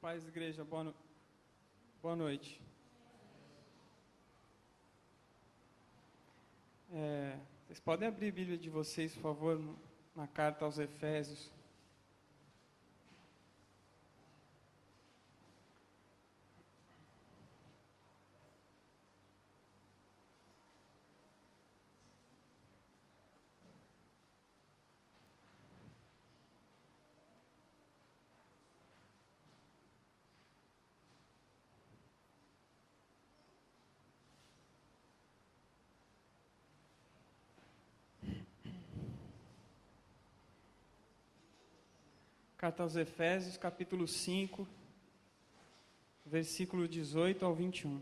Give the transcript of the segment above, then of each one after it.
Paz, igreja, boa noite. Vocês podem abrir a Bíblia de vocês, por favor, na carta aos Efésios. Carta aos Efésios, capítulo 5, versículo 18 ao 21.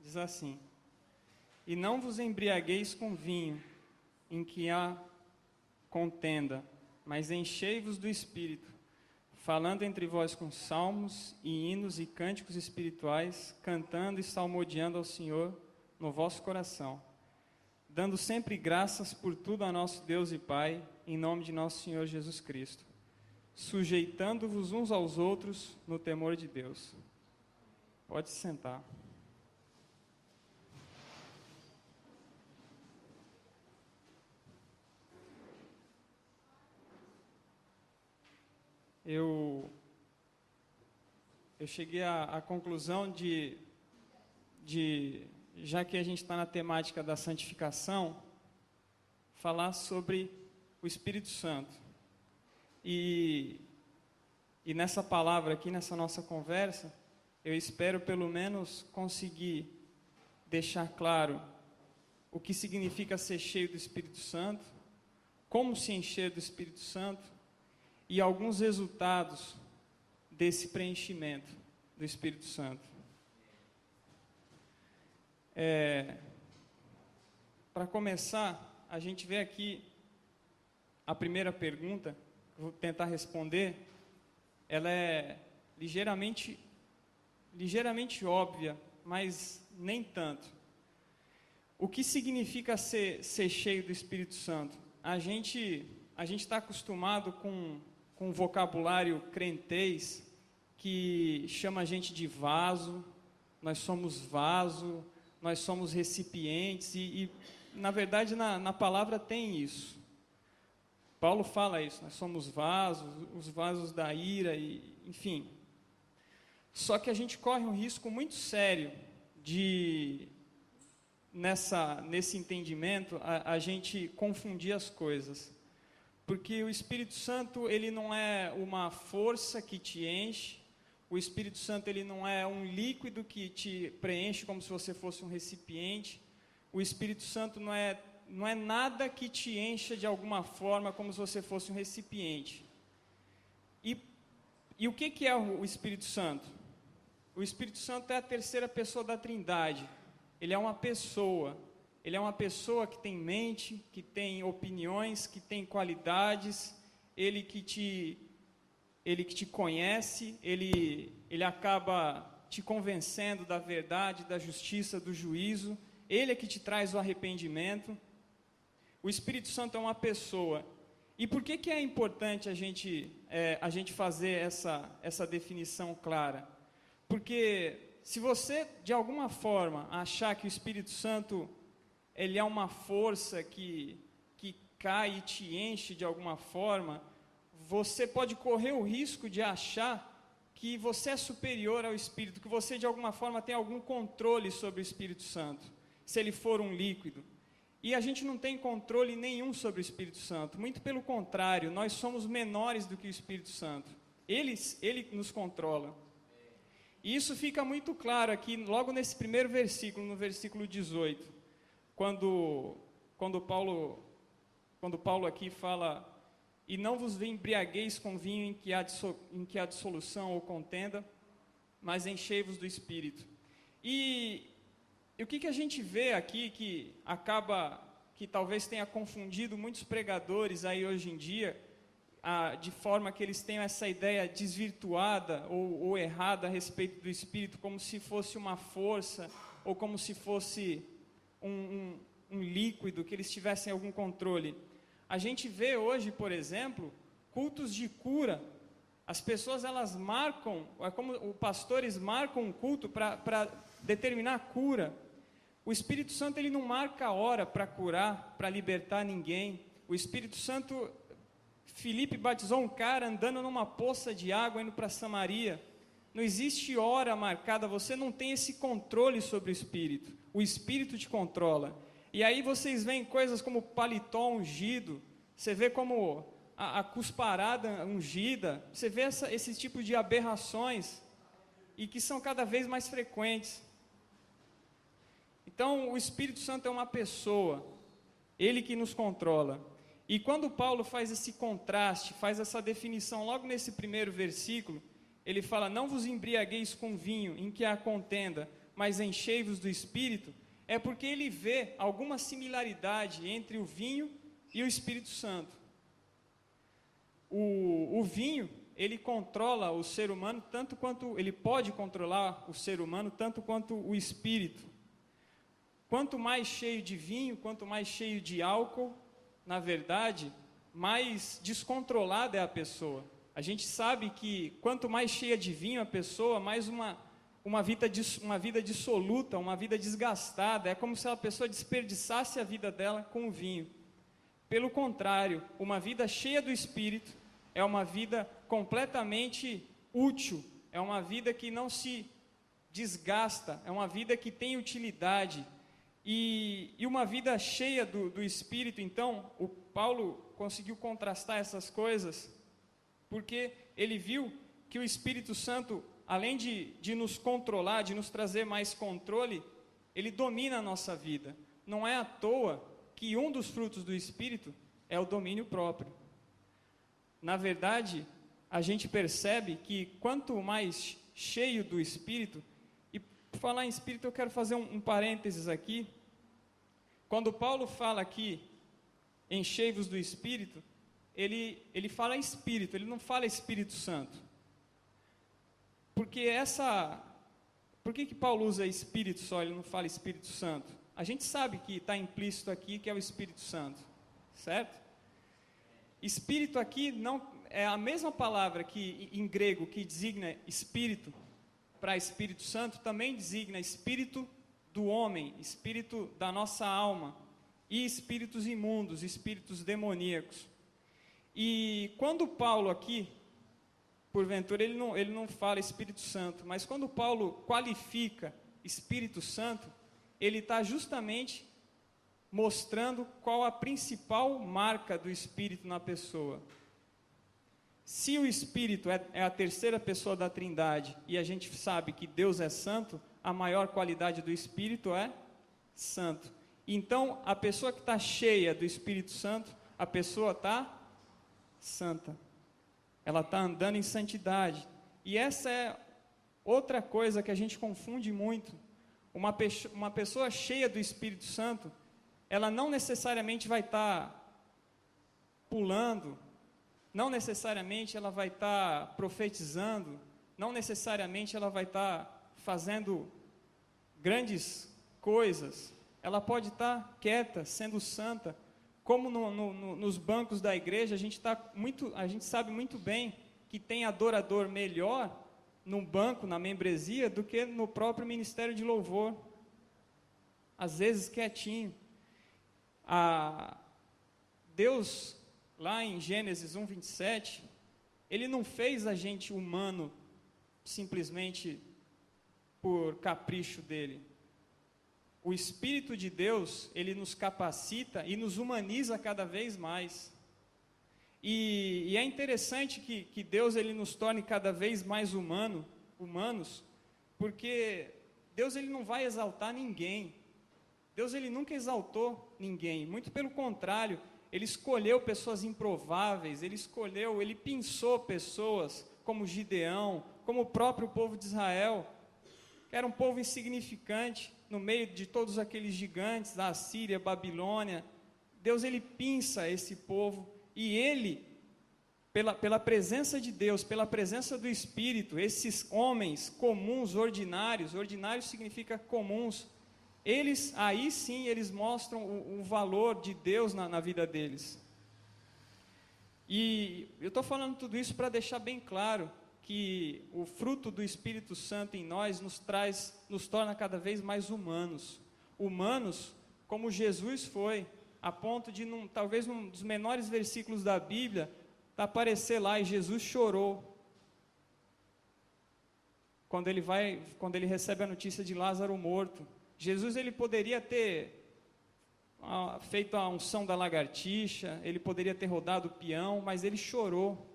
Diz assim: E não vos embriagueis com vinho, em que há contenda, mas enchei-vos do Espírito, falando entre vós com salmos e hinos e cânticos espirituais, cantando e salmodiando ao Senhor no vosso coração, dando sempre graças por tudo a nosso Deus e Pai, em nome de nosso Senhor Jesus Cristo, sujeitando-vos uns aos outros no temor de Deus. Pode se sentar. Eu cheguei à conclusão de, já que a gente está na temática da santificação, falar sobre o Espírito Santo. E nessa palavra aqui, nessa nossa conversa, eu espero pelo menos conseguir deixar claro o que significa ser cheio do Espírito Santo, como se encher do Espírito Santo, e alguns resultados desse preenchimento do Espírito Santo. Para começar, a gente vê aqui a primeira pergunta, que eu vou tentar responder. Ela é ligeiramente óbvia, mas nem tanto. O que significa ser cheio do Espírito Santo? A gente está acostumado com um vocabulário crentez que chama a gente de vaso, nós somos recipientes, e na verdade na palavra tem isso. Paulo fala isso, nós somos vasos, os vasos da ira, enfim. Só que a gente corre um risco muito sério de, nesse entendimento, a gente confundir as coisas. Porque o Espírito Santo, ele não é uma força que te enche, o Espírito Santo, ele não é um líquido que te preenche como se você fosse um recipiente, o Espírito Santo não é nada que te encha de alguma forma como se você fosse um recipiente. E o que é o Espírito Santo? O Espírito Santo é a terceira pessoa da Trindade, ele é uma pessoa. Ele é uma pessoa que tem mente, que tem opiniões, que tem qualidades, ele que te conhece, ele acaba te convencendo da verdade, da justiça, do juízo, ele é que te traz o arrependimento. O Espírito Santo é uma pessoa. E por que é importante a gente fazer essa definição clara? Porque se você, de alguma forma, achar que o Espírito Santo ele é uma força que cai e te enche de alguma forma, você pode correr o risco de achar que você é superior ao Espírito, que você de alguma forma tem algum controle sobre o Espírito Santo, se ele for um líquido. E a gente não tem controle nenhum sobre o Espírito Santo, muito pelo contrário, nós somos menores do que o Espírito Santo. Ele nos controla. E isso fica muito claro aqui, logo nesse primeiro versículo, no versículo 18. Quando Paulo aqui fala: e não vos embriagueis com vinho em que há dissolução ou contenda, mas enchei-vos do Espírito. E o que a gente vê aqui que talvez tenha confundido muitos pregadores aí hoje em dia, de forma que eles tenham essa ideia desvirtuada ou errada a respeito do Espírito, como se fosse uma força, ou como se fosse um líquido, que eles tivessem algum controle. A gente vê hoje, por exemplo, cultos de cura. As pessoas, elas marcam, é como os pastores marcam um culto para determinar a cura. O Espírito Santo, ele não marca a hora para curar, para libertar ninguém. O Espírito Santo, Filipe batizou um cara andando numa poça de água, indo para Samaria. Não existe hora marcada, você não tem esse controle sobre o Espírito te controla. E aí vocês veem coisas como paletó ungido, você vê como a cusparada ungida, você vê esse tipo de aberrações, e que são cada vez mais frequentes. Então, o Espírito Santo é uma pessoa, ele que nos controla. E quando Paulo faz esse contraste, faz essa definição, logo nesse primeiro versículo, ele fala: não vos embriagueis com vinho, em que há contenda, mas enchei-vos do Espírito, é porque ele vê alguma similaridade entre o vinho e o Espírito Santo. O vinho, ele controla o ser humano, tanto quanto, ele pode controlar o ser humano, tanto quanto o Espírito. Quanto mais cheio de vinho, quanto mais cheio de álcool, na verdade, mais descontrolada é a pessoa. A gente sabe que quanto mais cheia de vinho a pessoa, mais uma vida dissoluta, uma vida desgastada. É como se a pessoa desperdiçasse a vida dela com o vinho. Pelo contrário, uma vida cheia do Espírito é uma vida completamente útil, é uma vida que não se desgasta, é uma vida que tem utilidade. E uma vida cheia do Espírito, então, o Paulo conseguiu contrastar essas coisas, porque ele viu que o Espírito Santo, além de nos controlar, de nos trazer mais controle, ele domina a nossa vida. Não é à toa que um dos frutos do Espírito é o domínio próprio. Na verdade, a gente percebe que quanto mais cheio do Espírito, e por falar em Espírito eu quero fazer um parênteses aqui. Quando Paulo fala aqui, enchei-vos do Espírito, ele fala Espírito, ele não fala Espírito Santo. Por que Paulo usa Espírito só, ele não fala Espírito Santo? A gente sabe que está implícito aqui que é o Espírito Santo, certo? Espírito aqui não é a mesma palavra que em grego que designa Espírito para Espírito Santo, também designa Espírito do homem, espírito da nossa alma, e espíritos imundos, espíritos demoníacos. E quando Paulo aqui, porventura ele não fala Espírito Santo, mas quando Paulo qualifica Espírito Santo, ele está justamente mostrando qual a principal marca do Espírito na pessoa. Se o Espírito é a terceira pessoa da Trindade, e a gente sabe que Deus é santo, a maior qualidade do Espírito é santo. Então, a pessoa que está cheia do Espírito Santo, a pessoa está santa. Ela está andando em santidade. E essa é outra coisa que a gente confunde muito. Uma pessoa cheia do Espírito Santo, ela não necessariamente vai estar pulando, não necessariamente ela vai estar profetizando, não necessariamente ela vai estar fazendo grandes coisas. Ela pode estar quieta, sendo santa. Como nos bancos da igreja, a gente sabe muito bem que tem adorador melhor num banco, na membresia, do que no próprio ministério de louvor. Às vezes quietinho. Deus, lá em Gênesis 1:27, Ele não fez a gente humano simplesmente por capricho dele. O Espírito de Deus, ele nos capacita e nos humaniza cada vez mais. E é interessante que Deus ele nos torne cada vez mais humanos, porque Deus ele não vai exaltar ninguém. Deus ele nunca exaltou ninguém, muito pelo contrário, ele escolheu pessoas improváveis, ele pensou pessoas como Gideão, como o próprio povo de Israel, que era um povo insignificante, no meio de todos aqueles gigantes, da Assíria, Babilônia. Deus ele pinça esse povo, e ele pela presença de Deus, pela presença do Espírito, esses homens comuns, ordinários significa comuns, eles, aí sim, eles mostram o valor de Deus na vida deles. E eu estou falando tudo isso para deixar bem claro que o fruto do Espírito Santo em nós nos torna cada vez mais humanos. Humanos como Jesus foi, a ponto de, talvez num dos menores versículos da Bíblia, aparecer lá, e Jesus chorou. Quando ele recebe a notícia de Lázaro morto. Jesus, ele poderia ter feito a unção da lagartixa, ele poderia ter rodado o peão, mas ele chorou.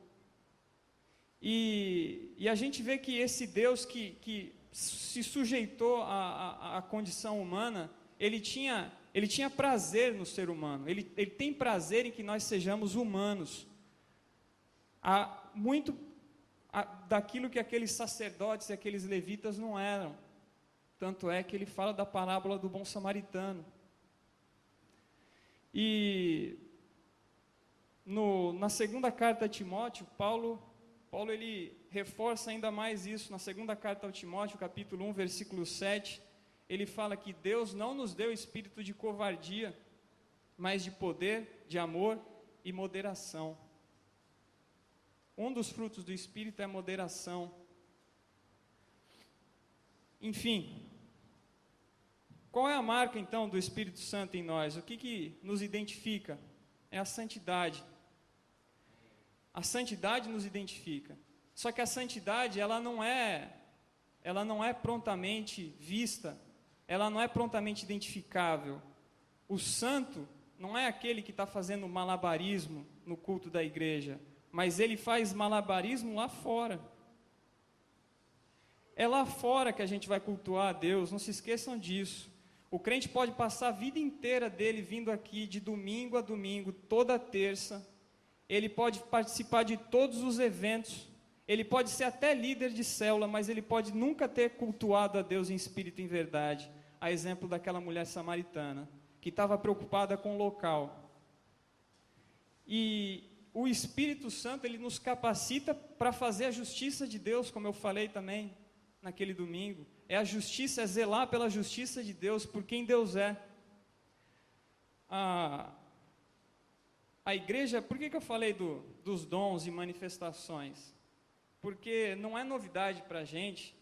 E a gente vê que esse Deus que se sujeitou à condição humana, ele tinha prazer no ser humano, ele tem prazer em que nós sejamos humanos. Há muito daquilo que aqueles sacerdotes e aqueles levitas não eram. Tanto é que ele fala da parábola do bom samaritano. E na segunda carta a Timóteo, Paulo ele reforça ainda mais isso. Na segunda carta ao Timóteo, capítulo 1, versículo 7, ele fala que Deus não nos deu espírito de covardia, mas de poder, de amor e moderação. Um dos frutos do Espírito é a moderação. Enfim, qual é a marca então do Espírito Santo em nós? O que nos identifica? É a santidade. A santidade nos identifica. Só que a santidade, ela não é prontamente vista, ela não é prontamente identificável. O santo não é aquele que está fazendo malabarismo no culto da igreja, mas ele faz malabarismo lá fora. É lá fora que a gente vai cultuar a Deus, não se esqueçam disso. O crente pode passar a vida inteira dele vindo aqui de domingo a domingo, toda terça. Ele pode participar de todos os eventos. Ele pode ser até líder de célula, mas ele pode nunca ter cultuado a Deus em espírito e em verdade. A exemplo daquela mulher samaritana, que estava preocupada com o local. E o Espírito Santo, ele nos capacita para fazer a justiça de Deus, como eu falei também naquele domingo. É a justiça, é zelar pela justiça de Deus, por quem Deus é. A igreja, por que eu falei dos dons e manifestações? Porque não é novidade para a gente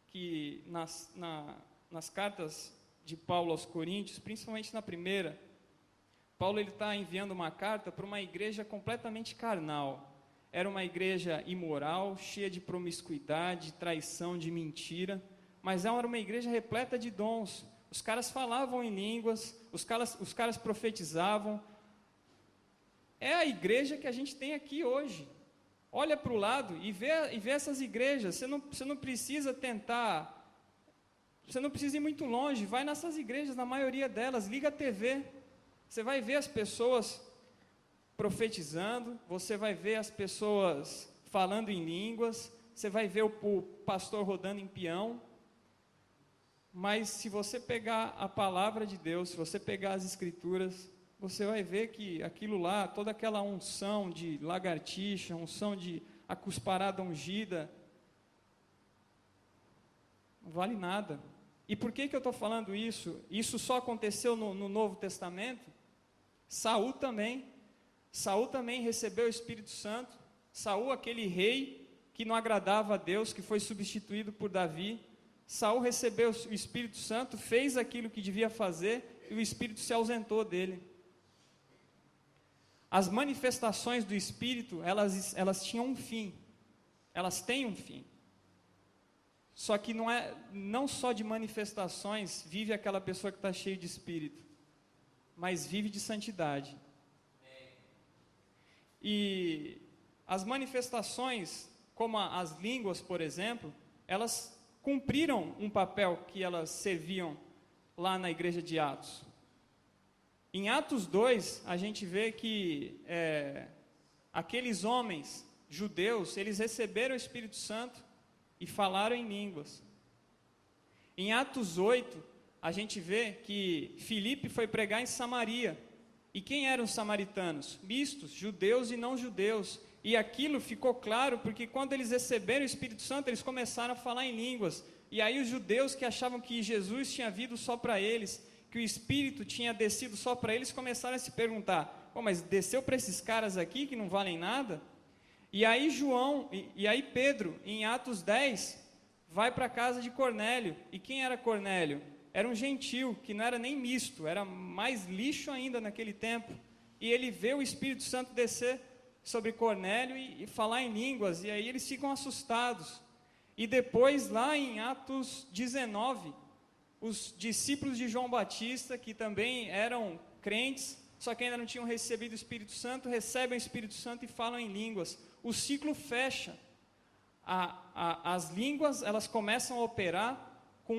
que nas cartas de Paulo aos Coríntios, principalmente na primeira, Paulo está enviando uma carta para uma igreja completamente carnal. Era uma igreja imoral, cheia de promiscuidade, de traição, de mentira, mas era uma igreja repleta de dons. Os caras falavam em línguas, os caras profetizavam. É a igreja que a gente tem aqui hoje. Olha para o lado e vê essas igrejas. Você não precisa tentar, você não precisa ir muito longe, vai nessas igrejas, na maioria delas, liga a TV, você vai ver as pessoas profetizando, você vai ver as pessoas falando em línguas, você vai ver o pastor rodando em peão. Mas se você pegar a palavra de Deus, se você pegar as escrituras, você vai ver que aquilo lá, toda aquela unção de lagartixa, unção de a cusparada ungida, não vale nada. E por que eu estou falando isso? Isso só aconteceu no Novo Testamento? Saul também recebeu o Espírito Santo. Saul, aquele rei que não agradava a Deus, que foi substituído por Davi. Saul recebeu o Espírito Santo, fez aquilo que devia fazer, e o Espírito se ausentou dele. As manifestações do Espírito, elas tinham um fim, elas têm um fim. Só que não só de manifestações vive aquela pessoa que está cheia de Espírito, mas vive de santidade. E as manifestações, como as línguas, por exemplo, elas cumpriram um papel que elas serviam lá na igreja de Atos. Em Atos 2, a gente vê que aqueles homens judeus, eles receberam o Espírito Santo e falaram em línguas. Em Atos 8, a gente vê que Filipe foi pregar em Samaria. E quem eram os samaritanos? Mistos, judeus e não judeus. e aquilo ficou claro, porque quando eles receberam o Espírito Santo, eles começaram a falar em línguas, e aí os judeus que achavam que Jesus tinha vindo só para eles, que o Espírito tinha descido só para eles, começaram a se perguntar, mas desceu para esses caras aqui que não valem nada? E aí aí Pedro, em Atos 10, vai para a casa de Cornélio, e quem era Cornélio? Era um gentil, que não era nem misto, era mais lixo ainda naquele tempo, e ele vê o Espírito Santo descer sobre Cornélio e falar em línguas, e aí eles ficam assustados. E depois, lá em Atos 19, os discípulos de João Batista, que também eram crentes, só que ainda não tinham recebido o Espírito Santo, recebem o Espírito Santo e falam em línguas. O ciclo fecha. As línguas, elas começam a operar com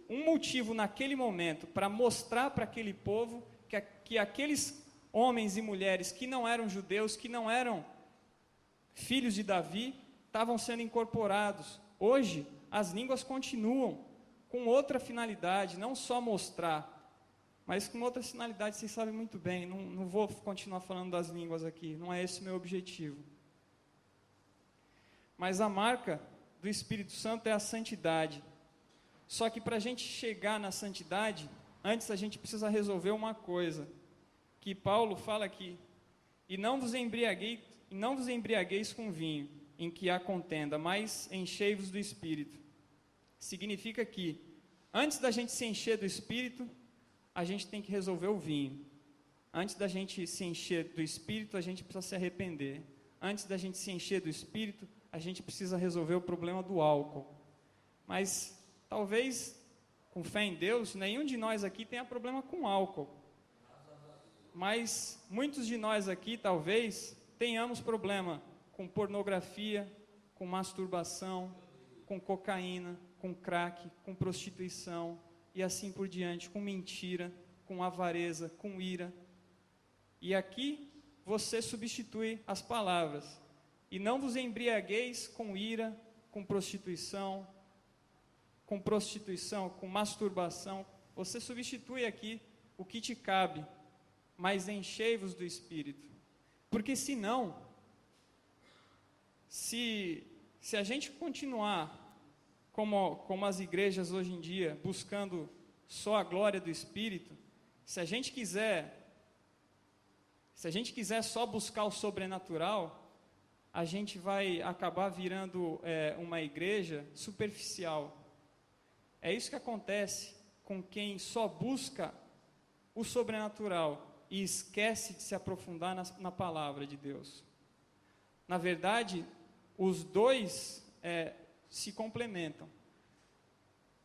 um motivo naquele momento, para mostrar para aquele povo que aqueles homens e mulheres que não eram judeus, que não eram filhos de Davi, estavam sendo incorporados. Hoje, as línguas continuam com outra finalidade, não só mostrar, mas com outra finalidade, vocês sabem muito bem, não vou continuar falando das línguas aqui, não é esse o meu objetivo. Mas a marca do Espírito Santo é a santidade. Só que para a gente chegar na santidade, antes a gente precisa resolver uma coisa, que Paulo fala aqui, e não vos embriagueis com vinho, em que há contenda, mas enchei-vos do Espírito. Significa que, antes da gente se encher do Espírito, a gente tem que resolver o vinho. Antes da gente se encher do Espírito, a gente precisa se arrepender. Antes da gente se encher do Espírito, a gente precisa resolver o problema do álcool. Mas, talvez, com fé em Deus, nenhum de nós aqui tenha problema com álcool. Mas, muitos de nós aqui, talvez, tenhamos problema com pornografia, com masturbação, com cocaína, com crack, com prostituição, e assim por diante, com mentira, com avareza, com ira. E aqui você substitui as palavras. E não vos embriagueis com ira, com prostituição, com masturbação. Você substitui aqui o que te cabe, mas enchei-vos do Espírito. Porque senão, se a gente continuar como as igrejas hoje em dia, buscando só a glória do Espírito, se a gente quiser só buscar o sobrenatural, a gente vai acabar virando uma igreja superficial. É isso que acontece com quem só busca o sobrenatural e esquece de se aprofundar na palavra de Deus. Na verdade, os dois se complementam.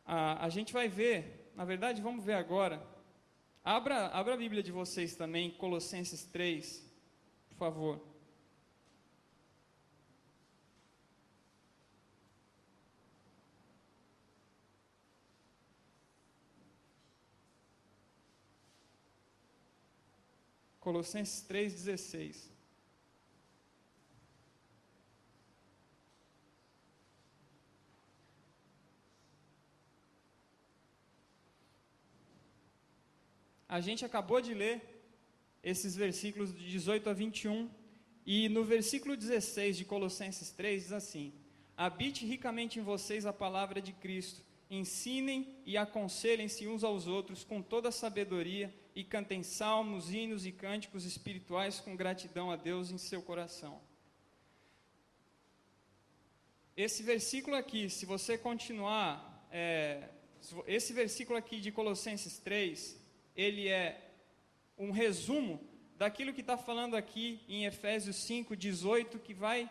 A gente vai ver, na verdade, vamos ver agora. Abra a Bíblia de vocês também, Colossenses 3, por favor. Colossenses 3,16. A gente acabou de ler esses versículos de 18 a 21, e no versículo 16 de Colossenses 3 diz assim: habite ricamente em vocês a palavra de Cristo, ensinem e aconselhem-se uns aos outros com toda a sabedoria, e cantem salmos, hinos e cânticos espirituais com gratidão a Deus em seu coração. Esse versículo aqui, se você continuar, esse versículo aqui de Colossenses 3, ele é um resumo daquilo que está falando aqui em Efésios 5, 18, que vai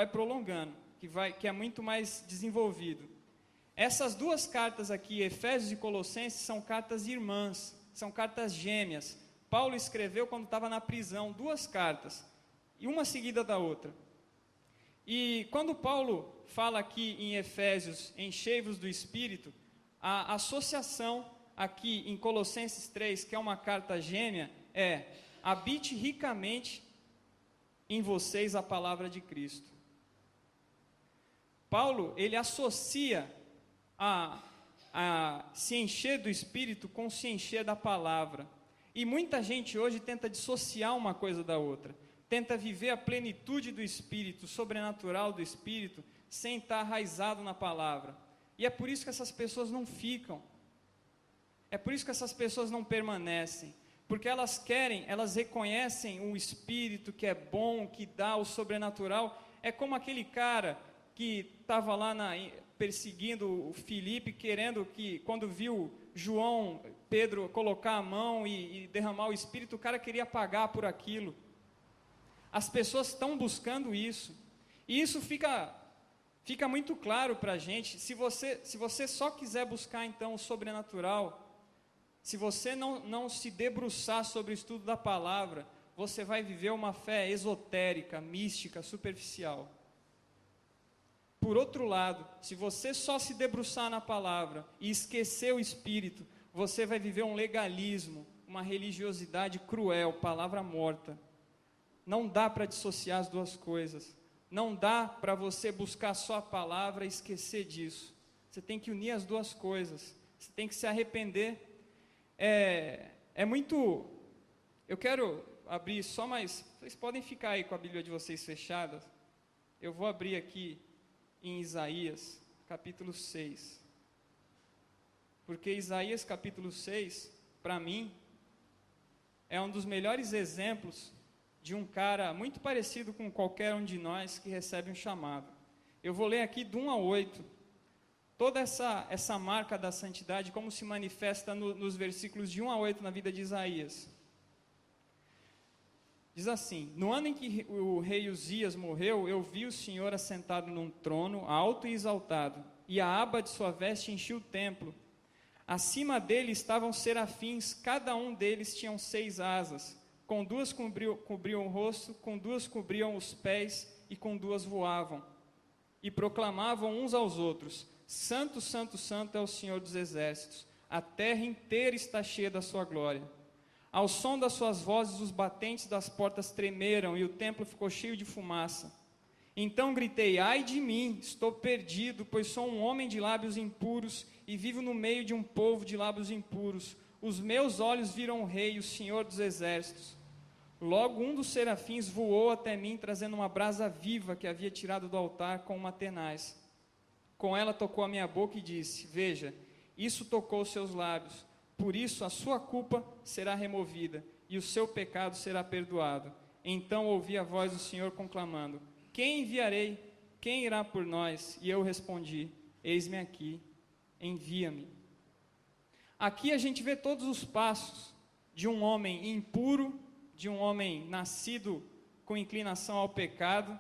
prolongando, que é muito mais desenvolvido. Essas duas cartas aqui, Efésios e Colossenses, são cartas irmãs, são cartas gêmeas. Paulo escreveu quando estava na prisão, duas cartas, e uma seguida da outra. E quando Paulo fala aqui em Efésios, enchei-vos do Espírito, a associação aqui em Colossenses 3, que é uma carta gêmea, habite ricamente em vocês a palavra de Cristo. Paulo, ele associa a se encher do Espírito com se encher da palavra. E muita gente hoje tenta dissociar uma coisa da outra. tenta viver a plenitude do Espírito, o sobrenatural do Espírito, sem estar arraizado na palavra. E é por isso que essas pessoas não ficam. É por isso que essas pessoas não permanecem. Porque elas reconhecem o Espírito que é bom, que dá o sobrenatural. É como aquele cara que estava lá perseguindo o Filipe, querendo que, quando viu Pedro colocar a mão e derramar o Espírito, o cara queria pagar por aquilo. As pessoas estão buscando isso. E isso fica muito claro para a gente. Se você só quiser buscar, então, o sobrenatural, se você não se debruçar sobre o estudo da palavra, você vai viver uma fé esotérica, mística, superficial. Por outro lado, se você só se debruçar na palavra e esquecer o Espírito, você vai viver um legalismo, uma religiosidade cruel, palavra morta. Não dá para dissociar as duas coisas. Não dá para você buscar só a palavra e esquecer disso. Você tem que unir as duas coisas. Você tem que se arrepender. Eu quero abrir só mais. Vocês podem ficar aí com a Bíblia de vocês fechada. Eu vou abrir aqui em Isaías, capítulo 6. Porque Isaías, capítulo 6, para mim, é um dos melhores exemplos de um cara muito parecido com qualquer um de nós que recebe um chamado. Eu vou ler aqui do 1 a 8. Toda essa marca da santidade, como se manifesta nos versículos de 1 a 8 na vida de Isaías. Diz assim: no ano em que o rei Uzias morreu, eu vi o Senhor assentado num trono, alto e exaltado, e a aba de sua veste enchia o templo. Acima dele estavam serafins, cada um deles tinha 6 asas. Com 2 cobriam o rosto, com 2 cobriam os pés, e com 2 voavam. E proclamavam uns aos outros: Santo, Santo, Santo é o Senhor dos exércitos. A terra inteira está cheia da sua glória. Ao som das suas vozes, os batentes das portas tremeram, e o templo ficou cheio de fumaça. Então gritei: ai de mim, estou perdido, pois sou um homem de lábios impuros, e vivo no meio de um povo de lábios impuros. Os meus olhos viram o Rei, o Senhor dos exércitos. Logo um dos serafins voou até mim, trazendo uma brasa viva que havia tirado do altar com uma tenaz. Com ela tocou a minha boca e disse: veja, isso tocou os seus lábios. Por isso a sua culpa será removida, e o seu pecado será perdoado. Então ouvi a voz do Senhor conclamando: quem enviarei? Quem irá por nós? E eu respondi: eis-me aqui, envia-me. Aqui a gente vê todos os passos de um homem impuro, de um homem nascido com inclinação ao pecado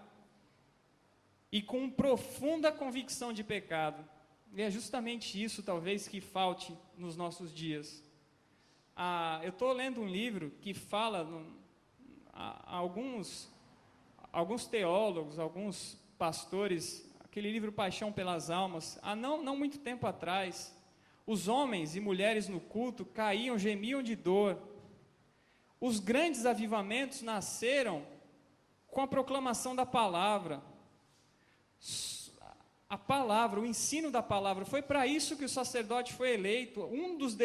e com profunda convicção de pecado. E é justamente isso, talvez, que falte nos nossos dias. Eu estou lendo um livro que fala, alguns teólogos, alguns pastores, aquele livro Paixão pelas Almas, há não muito tempo atrás, os homens e mulheres no culto caíam, gemiam de dor. Os grandes avivamentos nasceram com a proclamação da palavra. A palavra, o ensino da palavra, foi para isso que o sacerdote foi eleito. Um dos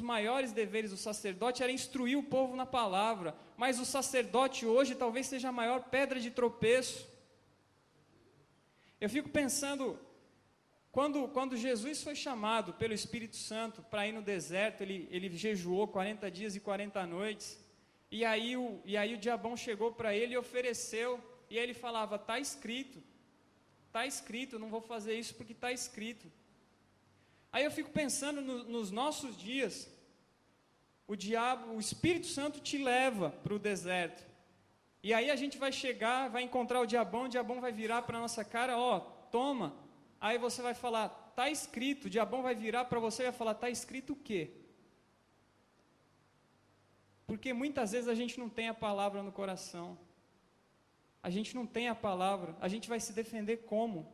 maiores deveres do sacerdote era instruir o povo na palavra. Mas o sacerdote hoje talvez seja a maior pedra de tropeço. Eu fico pensando, quando Jesus foi chamado pelo Espírito Santo para ir no deserto, ele jejuou 40 dias e 40 noites, e aí o diabão chegou para ele e ofereceu, e aí ele falava: está escrito, eu não vou fazer isso porque está escrito. Aí eu fico pensando nos nossos dias, o Espírito Santo te leva para o deserto, e aí a gente vai chegar, vai encontrar o diabão vai virar para a nossa cara: ó, toma. Aí você vai falar: está escrito. O diabão vai virar para você e vai falar: está escrito o quê? Porque muitas vezes a gente não tem a palavra no coração. A gente não tem a palavra. A gente vai se defender como?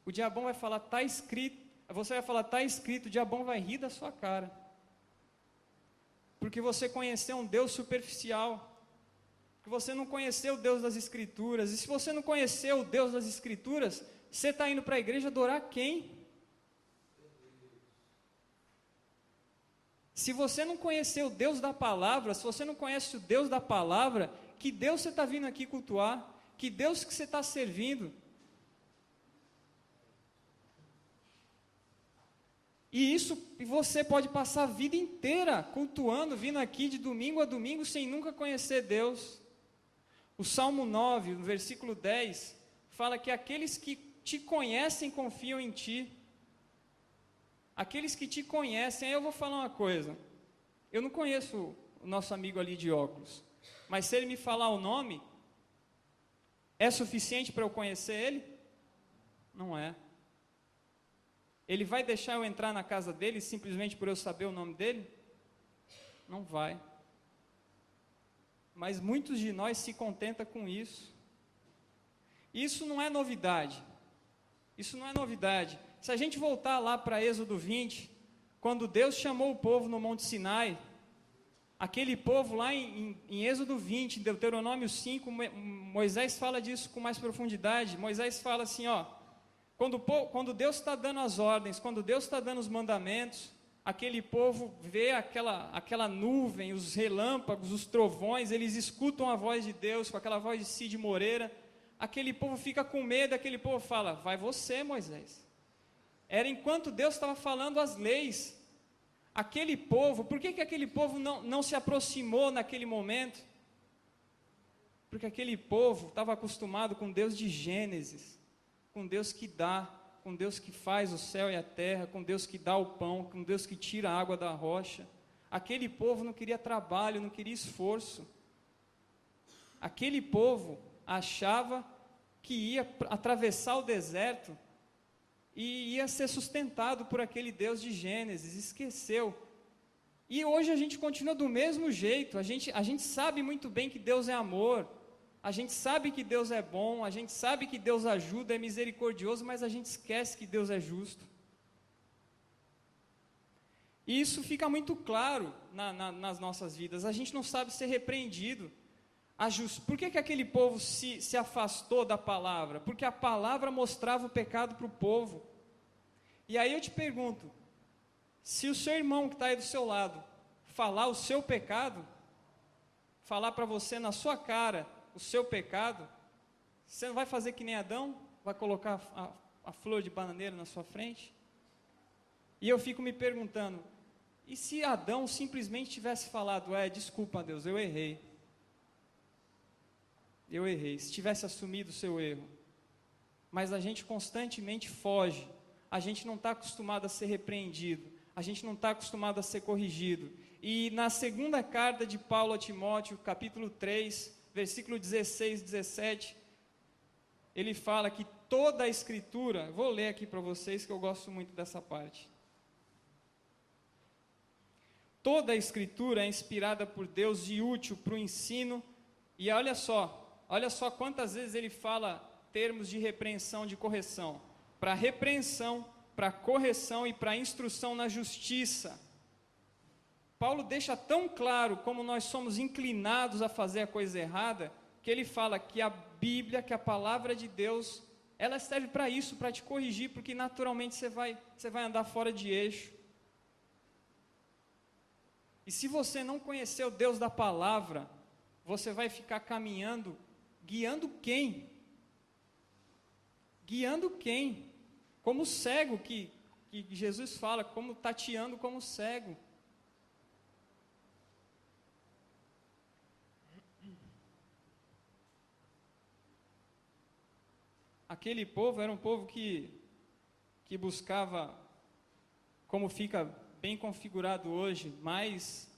O diabão vai falar: está escrito. Você vai falar: está escrito. O diabão vai rir da sua cara. Porque você conheceu um Deus superficial. Porque você não conheceu o Deus das Escrituras. E se você não conheceu o Deus das Escrituras, você está indo para a igreja adorar quem? Se você não conhecer o Deus da palavra, se você não conhece o Deus da palavra, Que Deus você está vindo aqui cultuar? Que Deus que você está servindo? E você pode passar a vida inteira cultuando, vindo aqui de domingo a domingo, sem nunca conhecer Deus. O Salmo 9, no versículo 10, fala que aqueles que te conhecem confiam em ti. Aqueles que te conhecem, aí eu vou falar uma coisa. Eu não conheço o nosso amigo ali de óculos, mas se ele me falar o nome, é suficiente para eu conhecer ele? Não é. Ele vai deixar eu entrar na casa dele simplesmente por eu saber o nome dele? Não vai. Mas muitos de nós se contentam com isso. Isso não é novidade. Isso não é novidade. Se a gente voltar lá para Êxodo 20, quando Deus chamou o povo no Monte Sinai, aquele povo lá em Êxodo 20, em Deuteronômio 5, Moisés fala disso com mais profundidade. Moisés fala assim, quando Deus está dando as ordens, quando Deus está dando os mandamentos, aquele povo vê aquela nuvem, os relâmpagos, os trovões, eles escutam a voz de Deus, com aquela voz de Cid Moreira, aquele povo fica com medo, aquele povo fala, vai você, Moisés. Era enquanto Deus estava falando as leis. Aquele povo, por que aquele povo não se aproximou naquele momento? Porque aquele povo estava acostumado com Deus de Gênesis, com Deus que dá, com Deus que faz o céu e a terra, com Deus que dá o pão, com Deus que tira a água da rocha. Aquele povo não queria trabalho, não queria esforço. Aquele povo achava que ia atravessar o deserto e ia ser sustentado por aquele Deus de Gênesis, esqueceu. E hoje a gente continua do mesmo jeito, a gente sabe muito bem que Deus é amor, a gente sabe que Deus é bom, a gente sabe que Deus ajuda, é misericordioso, mas a gente esquece que Deus é justo. E isso fica muito claro nas nossas vidas, a gente não sabe ser repreendido. Por que aquele povo se afastou da palavra? Porque a palavra mostrava o pecado para o povo. E aí eu te pergunto, se o seu irmão que está aí do seu lado, falar o seu pecado, falar para você na sua cara o seu pecado, você não vai fazer que nem Adão? Vai colocar a flor de bananeira na sua frente? E eu fico me perguntando, e se Adão simplesmente tivesse falado, desculpa Deus, eu errei, se tivesse assumido o seu erro, mas a gente constantemente foge, a gente não está acostumado a ser repreendido, a gente não está acostumado a ser corrigido, e na segunda carta de Paulo a Timóteo, capítulo 3, versículo 16 e 17, ele fala que toda a escritura, vou ler aqui para vocês que eu gosto muito dessa parte, toda a escritura é inspirada por Deus e útil para o ensino, e olha só quantas vezes ele fala termos de repreensão, de correção. Para repreensão, para correção e para instrução na justiça. Paulo deixa tão claro como nós somos inclinados a fazer a coisa errada, que ele fala que a Bíblia, que a palavra de Deus, ela serve para isso, para te corrigir, porque naturalmente você vai andar fora de eixo. E se você não conhecer o Deus da palavra, você vai ficar caminhando, guiando quem? Guiando quem? Como cego que Jesus fala, como tateando como cego. Aquele povo era um povo que buscava, como fica bem configurado hoje, mais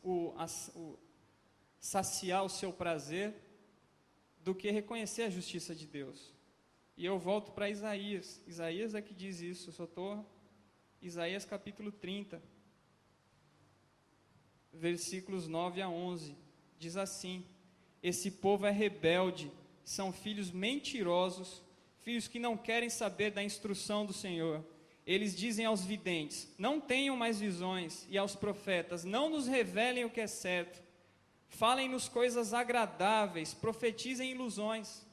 saciar o seu prazer do que reconhecer a justiça de Deus. E eu volto para Isaías. Isaías é que diz isso. Eu só estou... Isaías capítulo 30, versículos 9 a 11. Diz assim: esse povo é rebelde, são filhos mentirosos, filhos que não querem saber da instrução do Senhor. Eles dizem aos videntes, não tenham mais visões, e aos profetas, não nos revelem o que é certo. Falem-nos coisas agradáveis, profetizem ilusões.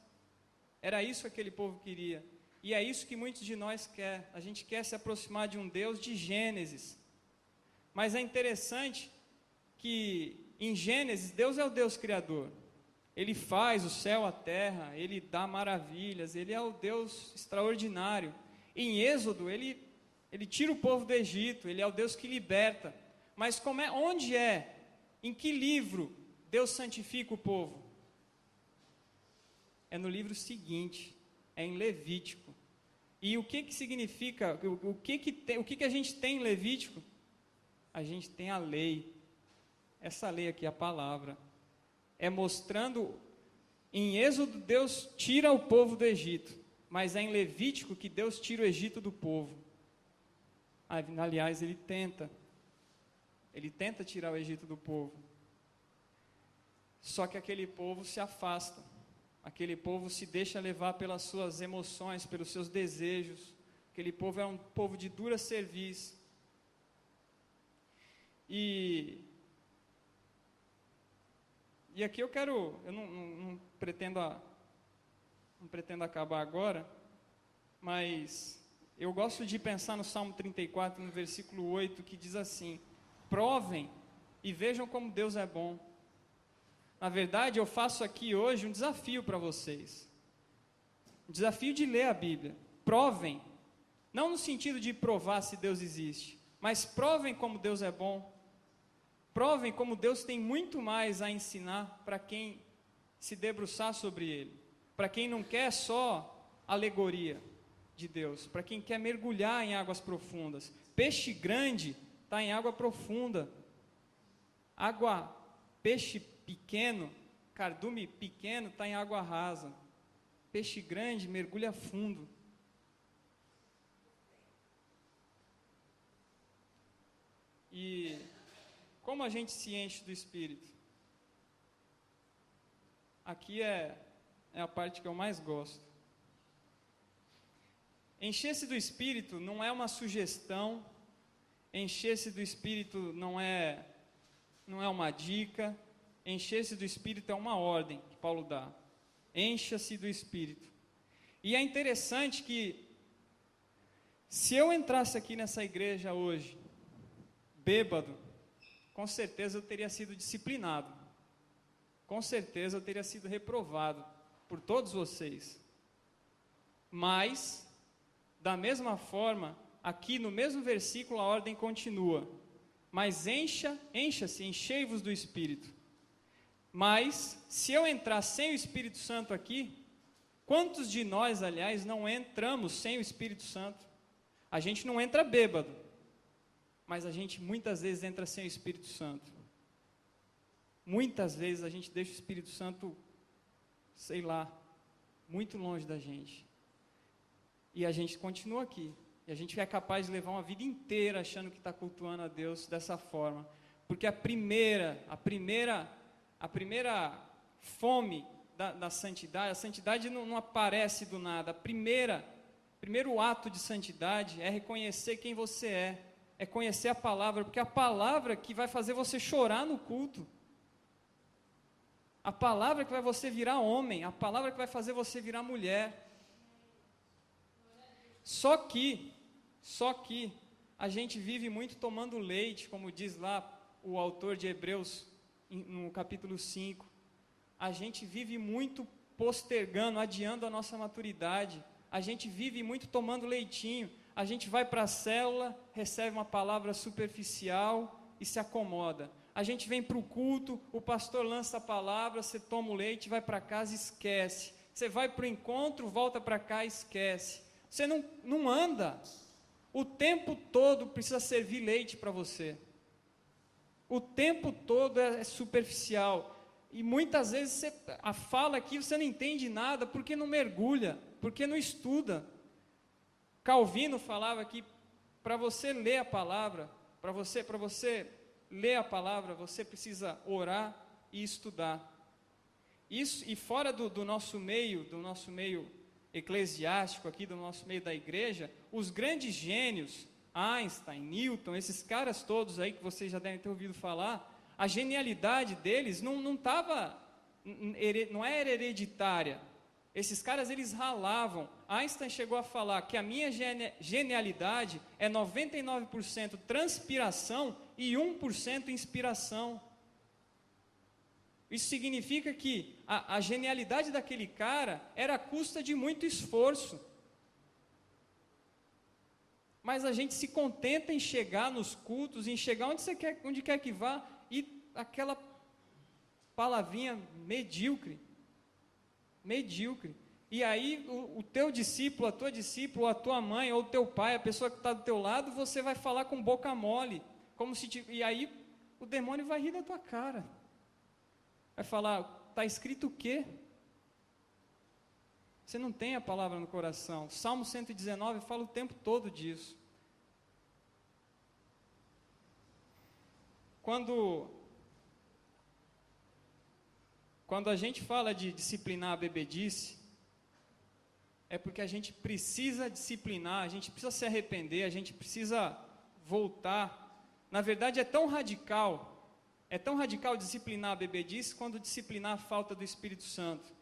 Era isso que aquele povo queria. E é isso que muitos de nós quer. A gente quer se aproximar de um Deus de Gênesis. Mas é interessante que em Gênesis, Deus é o Deus criador. Ele faz o céu, a terra, Ele dá maravilhas, Ele é o Deus extraordinário. Em Êxodo, Ele tira o povo do Egito, Ele é o Deus que liberta. Mas onde é, em que livro Deus santifica o povo? É no livro seguinte, é em Levítico. E o que significa, o que a gente tem em Levítico? A gente tem a lei. Essa lei aqui é a palavra. É mostrando, em Êxodo Deus tira o povo do Egito, mas é em Levítico que Deus tira o Egito do povo. Aliás, ele tenta tirar o Egito do povo. Só que aquele povo se afasta, aquele povo se deixa levar pelas suas emoções, pelos seus desejos. Aquele povo é um povo de dura cerviz. E aqui eu não pretendo acabar agora, mas eu gosto de pensar no Salmo 34, no versículo 8, que diz assim: provem e vejam como Deus é bom. Na verdade, eu faço aqui hoje um desafio para vocês, um desafio de ler a Bíblia. Provem, não no sentido de provar se Deus existe, mas provem como Deus é bom. Provem como Deus tem muito mais a ensinar para quem se debruçar sobre Ele, para quem não quer só alegoria de Deus, para quem quer mergulhar em águas profundas. Peixe grande está em água profunda, peixe pequeno, cardume pequeno está em água rasa, peixe grande mergulha fundo. E como a gente se enche do Espírito? Aqui é a parte que eu mais gosto. Encher-se do Espírito não é uma sugestão, encher-se do Espírito não é uma dica, encher-se do Espírito é uma ordem que Paulo dá. Encha-se do Espírito. E é interessante que, se eu entrasse aqui nessa igreja hoje, bêbado, com certeza eu teria sido disciplinado, com certeza eu teria sido reprovado por todos vocês. Mas, da mesma forma, aqui no mesmo versículo a ordem continua: mas encha-se, enchei-vos do Espírito. Mas, se eu entrar sem o Espírito Santo aqui, quantos de nós, aliás, não entramos sem o Espírito Santo? A gente não entra bêbado, mas a gente muitas vezes entra sem o Espírito Santo. Muitas vezes a gente deixa o Espírito Santo, sei lá, muito longe da gente. E a gente continua aqui. E a gente é capaz de levar uma vida inteira achando que está cultuando a Deus dessa forma. Porque a primeira fome da santidade, a santidade não aparece do nada. Primeiro ato de santidade é reconhecer quem você é conhecer a palavra, porque é a palavra que vai fazer você chorar no culto, a palavra que vai você virar homem, a palavra que vai fazer você virar mulher. Só que a gente vive muito tomando leite, como diz lá o autor de Hebreus, no capítulo 5, a gente vive muito postergando, adiando a nossa maturidade, a gente vive muito tomando leitinho. A gente vai para a célula, recebe uma palavra superficial e se acomoda. A gente vem para o culto, o pastor lança a palavra, você toma o leite, vai para casa e esquece. Você vai para o encontro, volta para cá e esquece. Você não anda. O tempo todo precisa servir leite para você. O tempo todo é superficial. E muitas vezes a fala aqui você não entende nada porque não mergulha, porque não estuda. Calvino falava que para você ler a palavra, para você ler a palavra, você precisa orar e estudar. Isso, e fora do nosso meio eclesiástico aqui, do nosso meio da igreja, os grandes gênios, Einstein, Newton, esses caras todos aí que vocês já devem ter ouvido falar, a genialidade deles não era hereditária. Esses caras, eles ralavam. Einstein chegou a falar que a minha genialidade é 99% transpiração e 1% inspiração. Isso significa que a genialidade daquele cara era à custa de muito esforço. Mas a gente se contenta em chegar nos cultos, em chegar onde quer que vá, e aquela palavrinha medíocre. E aí o teu discípulo, a tua discípula, a tua mãe, ou o teu pai, a pessoa que está do teu lado, você vai falar com boca mole, e aí o demônio vai rir da tua cara. Vai falar, está escrito o quê? Você não tem a palavra no coração. Salmo 119 fala o tempo todo disso. Quando a gente fala de disciplinar a bebedice, é porque a gente precisa disciplinar, a gente precisa se arrepender, a gente precisa voltar. Na verdade, é tão radical disciplinar a bebedice quanto disciplinar a falta do Espírito Santo.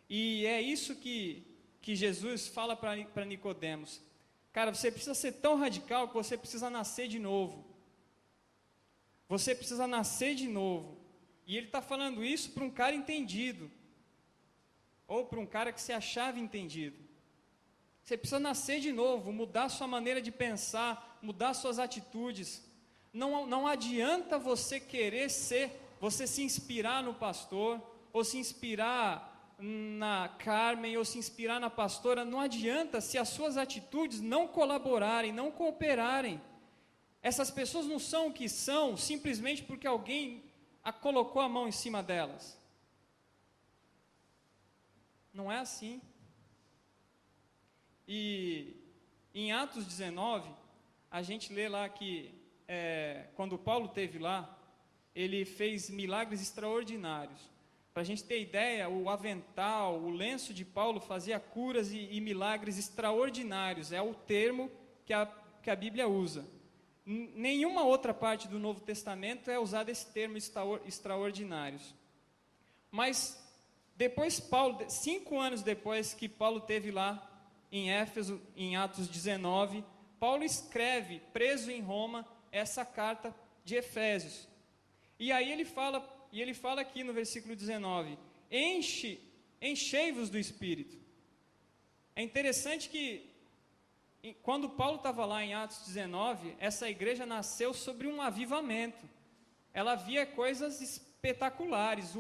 E é isso que Jesus fala para Nicodemos. Cara, você precisa ser tão radical que você precisa nascer de novo. Você precisa nascer de novo. E ele está falando isso para um cara entendido, ou para um cara que se achava entendido. Você precisa nascer de novo, mudar sua maneira de pensar, mudar suas atitudes. Não adianta você querer você se inspirar no pastor, ou se inspirar na Carmen, ou se inspirar na pastora. Não adianta se as suas atitudes não colaborarem, não cooperarem. Essas pessoas não são o que são simplesmente porque alguém colocou a mão em cima delas. Não é assim. E em Atos 19, a gente lê lá que quando Paulo esteve lá, ele fez milagres extraordinários. Para a gente ter ideia, o avental, o lenço de Paulo fazia curas e milagres extraordinários. É o termo que a Bíblia usa. Nenhuma outra parte do Novo Testamento é usado esse termo extraordinários. Mas depois 5 anos depois que Paulo esteve lá em Éfeso, em Atos 19, Paulo escreve, preso em Roma, essa carta de Efésios. E aí ele fala aqui no versículo 19, enchei-vos do Espírito. É interessante que quando Paulo estava lá em Atos 19, essa igreja nasceu sobre um avivamento. Ela via coisas espetaculares.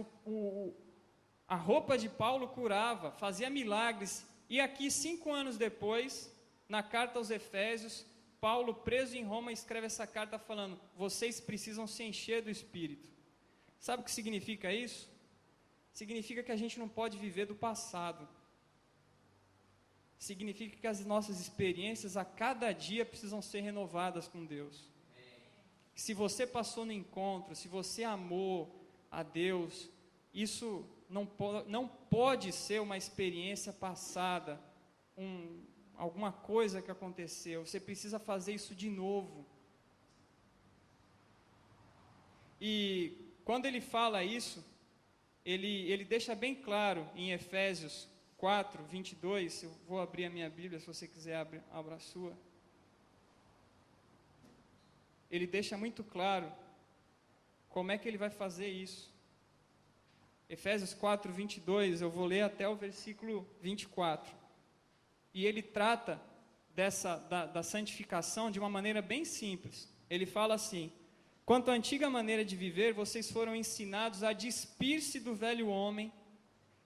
A roupa de Paulo curava, fazia milagres. E aqui, 5 anos depois, na carta aos Efésios, Paulo, preso em Roma, escreve essa carta falando: vocês precisam se encher do Espírito. Sabe o que significa isso? Significa que a gente não pode viver do passado. Significa que as nossas experiências a cada dia precisam ser renovadas com Deus. Se você passou no encontro, se você amou a Deus, isso não pode ser uma experiência passada, alguma coisa que aconteceu. Você precisa fazer isso de novo. E quando ele fala isso, ele deixa bem claro em Efésios 4, 22, eu vou abrir a minha Bíblia, se você quiser abra a sua. Ele deixa muito claro como é que ele vai fazer isso. Efésios 4, 22, eu vou ler até o versículo 24. E ele trata da santificação de uma maneira bem simples. Ele fala assim: quanto à antiga maneira de viver, vocês foram ensinados a despir-se do velho homem,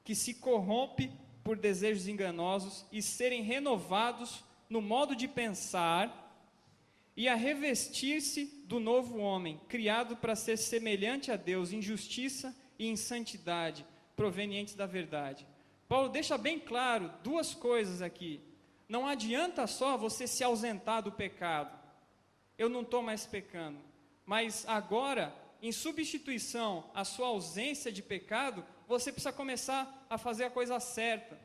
que se corrompe por desejos enganosos, e serem renovados no modo de pensar, e a revestir-se do novo homem, criado para ser semelhante a Deus em justiça e em santidade, provenientes da verdade. Paulo deixa bem claro 2 coisas aqui. Não adianta só você se ausentar do pecado. Eu não estou mais pecando. Mas agora, em substituição à sua ausência de pecado, você precisa começar a fazer a coisa certa.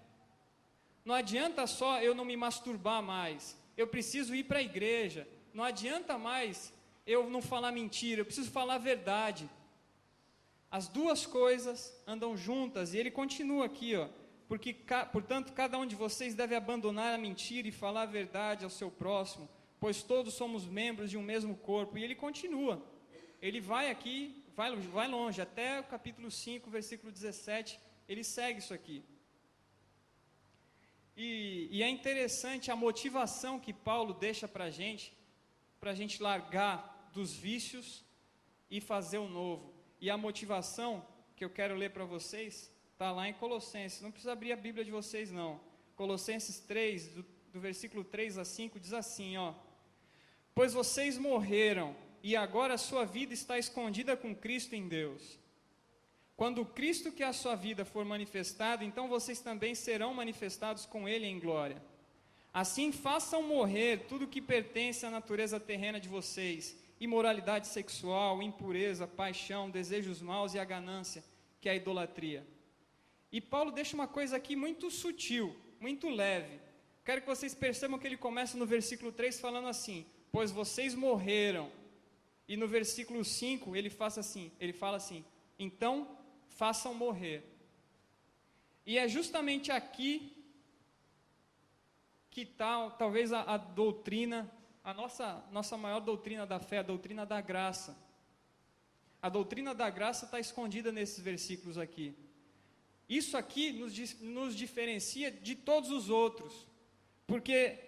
Não adianta só eu não me masturbar mais. Eu preciso ir para a igreja. Não adianta mais eu não falar mentira. Eu preciso falar a verdade. As 2 coisas andam juntas. E ele continua aqui, portanto, cada um de vocês deve abandonar a mentira e falar a verdade ao seu próximo, pois todos somos membros de um mesmo corpo. E ele continua. ele vai aqui, vai longe, até o capítulo 5, versículo 17, ele segue isso aqui. E é interessante a motivação que Paulo deixa para a gente largar dos vícios e fazer o novo. E a motivação que eu quero ler para vocês, está lá em Colossenses, não precisa abrir a Bíblia de vocês não. Colossenses 3, do versículo 3 a 5, diz assim, ó: pois vocês morreram, e agora a sua vida está escondida com Cristo em Deus. Quando o Cristo que é a sua vida for manifestado, então vocês também serão manifestados com Ele em glória. Assim façam morrer tudo que pertence à natureza terrena de vocês, imoralidade sexual, impureza, paixão, desejos maus e a ganância, que é a idolatria. E Paulo deixa uma coisa aqui muito sutil, muito leve. Quero que vocês percebam que ele começa no versículo 3 falando assim, pois vocês morreram. E no versículo 5 ele fala assim, então façam morrer. E é justamente aqui que está talvez a doutrina, a nossa maior doutrina da fé, a doutrina da graça. A doutrina da graça está escondida nesses versículos aqui. Isso aqui nos diferencia de todos os outros, porque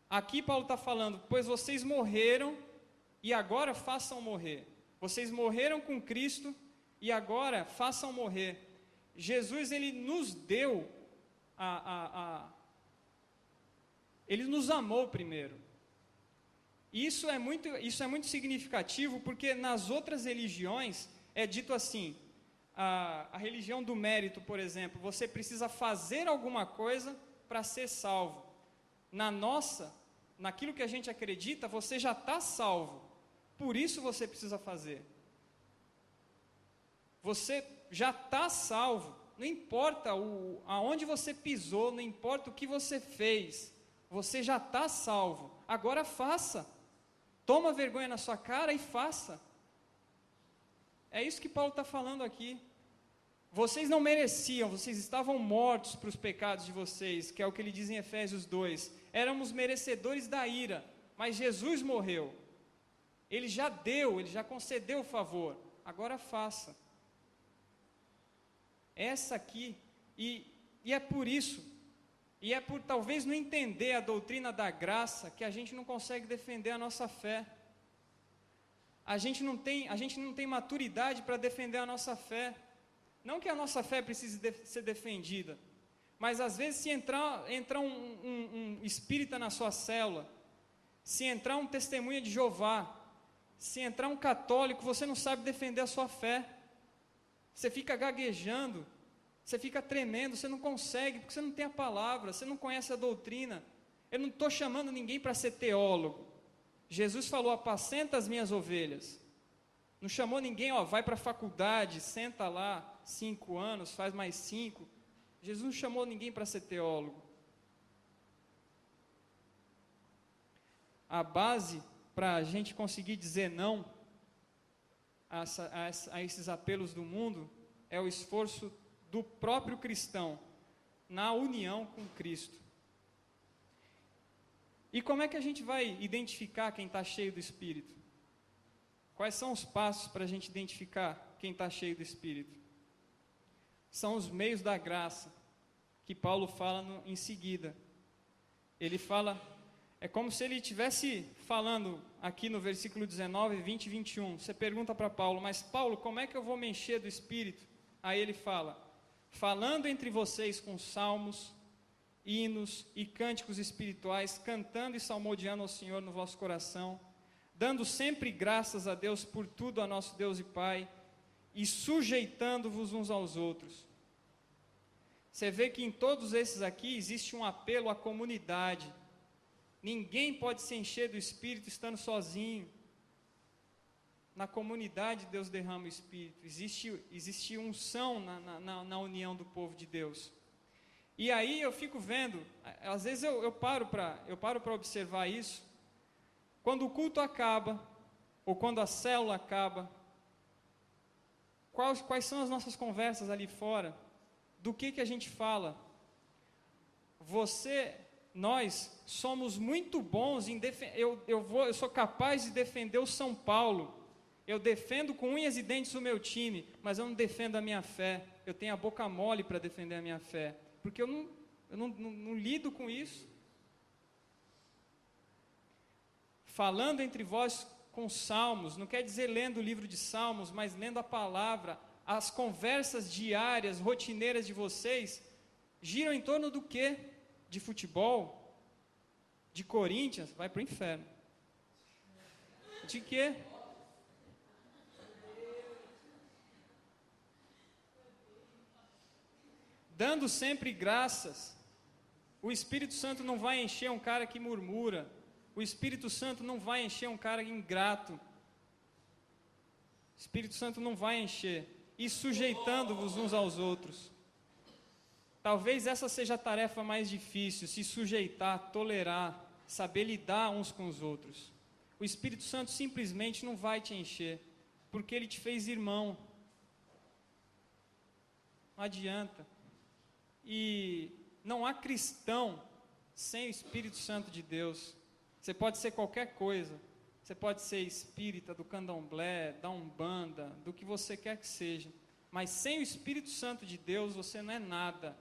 aqui Paulo está falando, pois vocês morreram e agora façam morrer. Vocês morreram com Cristo e agora façam morrer. Jesus, ele nos deu ele nos amou primeiro. Isso é muito significativo, porque nas outras religiões é dito assim, a religião do mérito, por exemplo, você precisa fazer alguma coisa para ser salvo. Naquilo que a gente acredita, você já está salvo, por isso você precisa fazer. Você já está salvo, não importa aonde você pisou, não importa o que você fez, você já está salvo. Agora faça, toma vergonha na sua cara e faça. É isso que Paulo está falando aqui. Vocês não mereciam, vocês estavam mortos para os pecados de vocês, que é o que ele diz em Efésios 2. Éramos merecedores da ira, mas Jesus morreu. Ele já deu, ele já concedeu o favor. Agora faça. Essa aqui, e é por isso, e é por talvez não entender a doutrina da graça, que a gente não consegue defender a nossa fé. A gente não tem maturidade para defender a nossa fé. Não que a nossa fé precise ser defendida, mas às vezes se entrar um espírita na sua célula, se entrar um testemunha de Jeová, se entrar um católico, você não sabe defender a sua fé. Você fica gaguejando, você fica tremendo, você não consegue, porque você não tem a palavra, você não conhece a doutrina. Eu não estou chamando ninguém para ser teólogo. Jesus falou, apacenta as minhas ovelhas. Não chamou ninguém, vai para a faculdade, senta lá, 5 anos, faz mais 5. Jesus não chamou ninguém para ser teólogo. A base para a gente conseguir dizer não a esses apelos do mundo é o esforço do próprio cristão na união com Cristo. E como é que a gente vai identificar quem está cheio do Espírito? Quais são os passos para a gente identificar quem está cheio do Espírito? São os meios da graça, que Paulo fala em seguida. Ele fala, é como se ele estivesse falando aqui no versículo 19, 20 e 21. Você pergunta para Paulo, mas Paulo, como é que eu vou me encher do Espírito? Aí ele fala, falando entre vocês com salmos, hinos e cânticos espirituais, cantando e salmodiando ao Senhor no vosso coração, dando sempre graças a Deus por tudo a nosso Deus e Pai, e sujeitando-vos uns aos outros. Você vê que em todos esses aqui existe um apelo à comunidade. Ninguém pode se encher do Espírito estando sozinho. Na comunidade Deus derrama o Espírito. Existe unção na união do povo de Deus. E aí eu fico vendo, às vezes eu paro para observar isso. Quando o culto acaba, ou quando a célula acaba, quais são as nossas conversas ali fora? Do que a gente fala? Nós somos muito bons em defender. Eu sou capaz de defender o São Paulo Eu defendo com unhas e dentes o meu time, mas eu não defendo a minha fé. Eu tenho a boca mole para defender a minha fé, porque eu não lido com isso. Falando entre vós com salmos, não quer dizer lendo o livro de salmos, mas lendo a palavra. As conversas diárias, rotineiras de vocês, giram em torno do quê? De futebol? De Corinthians? Vai para o inferno. De quê? Dando sempre graças. O Espírito Santo não vai encher um cara que murmura. O Espírito Santo não vai encher um cara ingrato. O Espírito Santo não vai encher. E sujeitando-vos uns aos outros. Talvez essa seja a tarefa mais difícil, se sujeitar, tolerar, saber lidar uns com os outros. O Espírito Santo simplesmente não vai te encher, porque ele te fez irmão. Não adianta. E não há cristão sem o Espírito Santo de Deus. Você pode ser qualquer coisa. Você pode ser espírita, do candomblé, da umbanda, do que você quer que seja. Mas sem o Espírito Santo de Deus, você não é nada.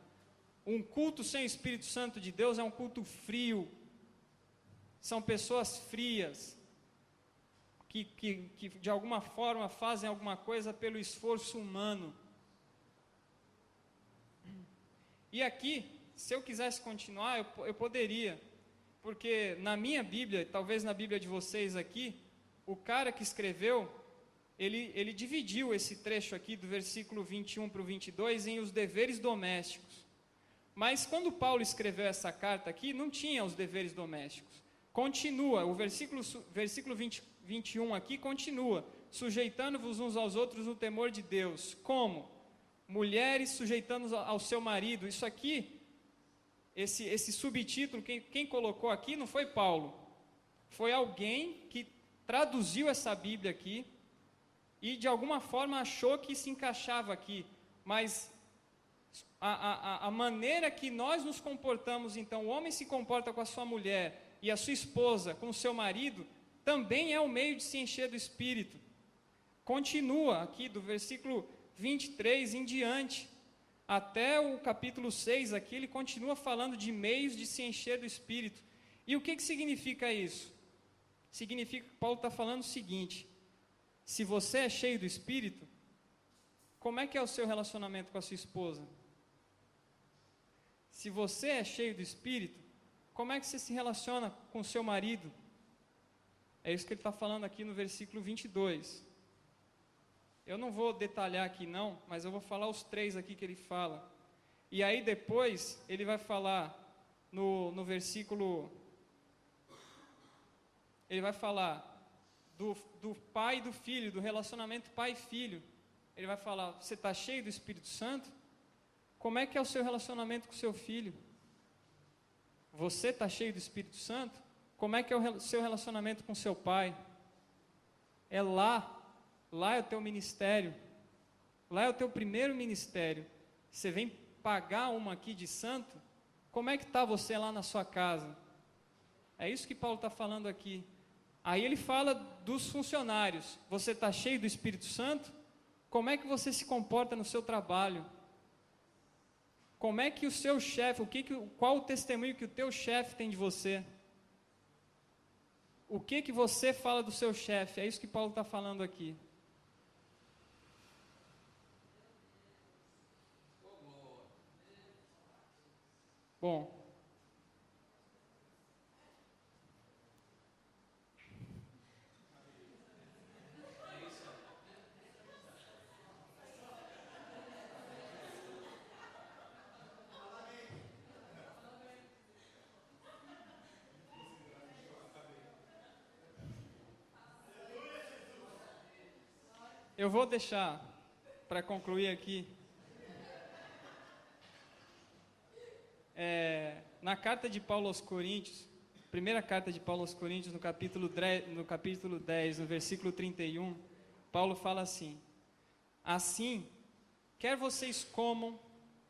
Um culto sem o Espírito Santo de Deus é um culto frio. São pessoas frias, que de alguma forma fazem alguma coisa pelo esforço humano. E aqui, se eu quisesse continuar, eu poderia. Porque na minha Bíblia, talvez na Bíblia de vocês aqui, o cara que escreveu, ele dividiu esse trecho aqui do versículo 21 para o 22 em os deveres domésticos. Mas quando Paulo escreveu essa carta aqui, não tinha os deveres domésticos. Continua, o versículo 21 aqui continua, sujeitando-vos uns aos outros no temor de Deus. Como? Mulheres sujeitando ao seu marido. Isso aqui, esse subtítulo, quem colocou aqui não foi Paulo. Foi alguém que traduziu essa Bíblia aqui e de alguma forma achou que se encaixava aqui. Mas a maneira que nós nos comportamos, então, o homem se comporta com a sua mulher e a sua esposa com o seu marido, também é o meio de se encher do Espírito. Continua aqui do versículo 23 em diante, até o capítulo 6 aqui, ele continua falando de meios de se encher do Espírito. E o que significa isso? Significa que Paulo está falando o seguinte: se você é cheio do Espírito, como é que é o seu relacionamento com a sua esposa? Se você é cheio do Espírito, como é que você se relaciona com o seu marido? É isso que ele está falando aqui no versículo 22. Eu não vou detalhar aqui não, mas eu vou falar os 3 aqui que ele fala. E aí depois ele vai falar no versículo, ele vai falar do pai e do filho, do relacionamento pai e filho. Ele vai falar, você está cheio do Espírito Santo? Como é que é o seu relacionamento com o seu filho? Você está cheio do Espírito Santo? Como é que é o seu relacionamento com seu pai? É lá é o teu ministério, lá é o teu primeiro ministério. Você vem pagar uma aqui de santo, como é que está você lá na sua casa? É isso que Paulo está falando aqui. Aí ele fala dos funcionários, você está cheio do Espírito Santo? Como é que você se comporta no seu trabalho? Como é que o seu chefe, qual o testemunho que o teu chefe tem de você? O que você fala do seu chefe? É isso que Paulo está falando aqui. Bom, eu vou deixar para concluir aqui. Na carta de Paulo aos Coríntios, primeira carta de Paulo aos Coríntios, no capítulo 10, no versículo 31, Paulo fala assim: assim, quer vocês comam,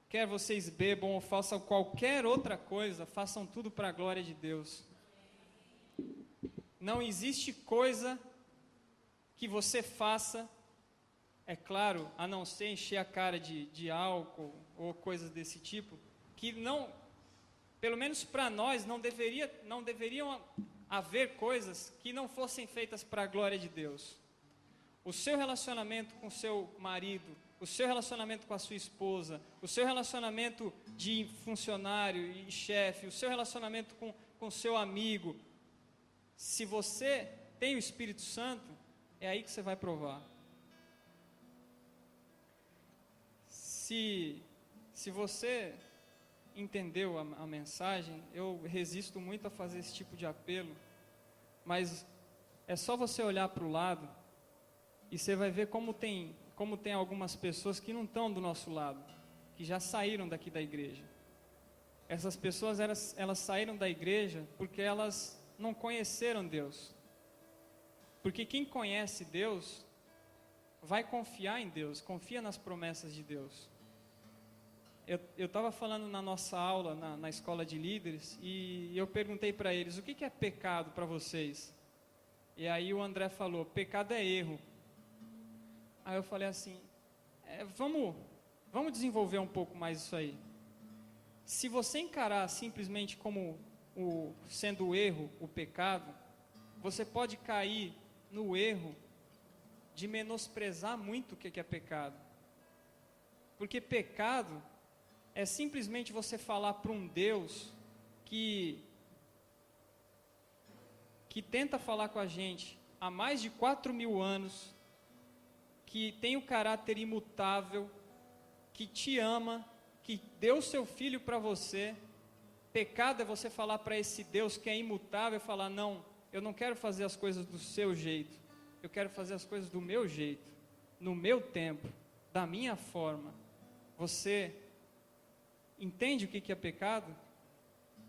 quer vocês bebam ou façam qualquer outra coisa, façam tudo para a glória de Deus. Não existe coisa que você faça, é claro, a não ser encher a cara de álcool ou coisas desse tipo, que não, pelo menos para nós, não deveriam haver coisas que não fossem feitas para a glória de Deus. O seu relacionamento com seu marido, o seu relacionamento com a sua esposa, o seu relacionamento de funcionário e chefe, o seu relacionamento com seu amigo, se você tem o Espírito Santo, é aí que você vai provar. Se você entendeu a mensagem, eu resisto muito a fazer esse tipo de apelo, mas é só você olhar para o lado e você vai ver como tem algumas pessoas que não estão do nosso lado, que já saíram daqui da igreja. Essas pessoas, elas saíram da igreja porque elas não conheceram Deus. Porque quem conhece Deus, vai confiar em Deus, confia nas promessas de Deus. Eu estava falando na nossa aula, na escola de líderes, e eu perguntei para eles, o que é pecado para vocês? E aí o André falou, pecado é erro. Aí eu falei assim, vamos desenvolver um pouco mais isso aí. Se você encarar simplesmente como sendo o erro, o pecado, você pode cair no erro de menosprezar muito o que é pecado. Porque pecado é simplesmente você falar para um Deus que tenta falar com a gente há mais de 4.000 anos, que tem o caráter imutável, que te ama, que deu seu filho para você. Pecado é você falar para esse Deus que é imutável, falar, não, eu não quero fazer as coisas do seu jeito, eu quero fazer as coisas do meu jeito, no meu tempo, da minha forma. Você entende o que é pecado?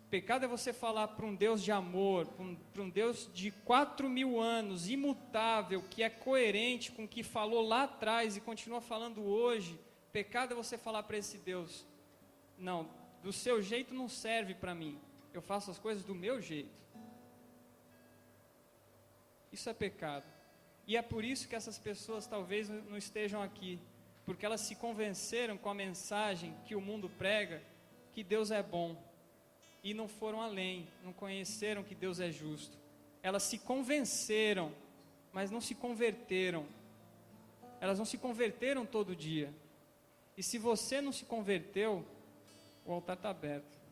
Pecado é você falar para um Deus de amor, para um Deus de 4.000 anos, imutável, que é coerente com o que falou lá atrás e continua falando hoje. Pecado é você falar para esse Deus, não, do seu jeito não serve para mim, eu faço as coisas do meu jeito. Isso é pecado. E é por isso que essas pessoas talvez não estejam aqui, porque elas se convenceram com a mensagem que o mundo prega, que Deus é bom, e não foram além, não conheceram que Deus é justo. Elas se convenceram, mas não se converteram. Elas não se converteram todo dia. E se você não se converteu, o altar está aberto.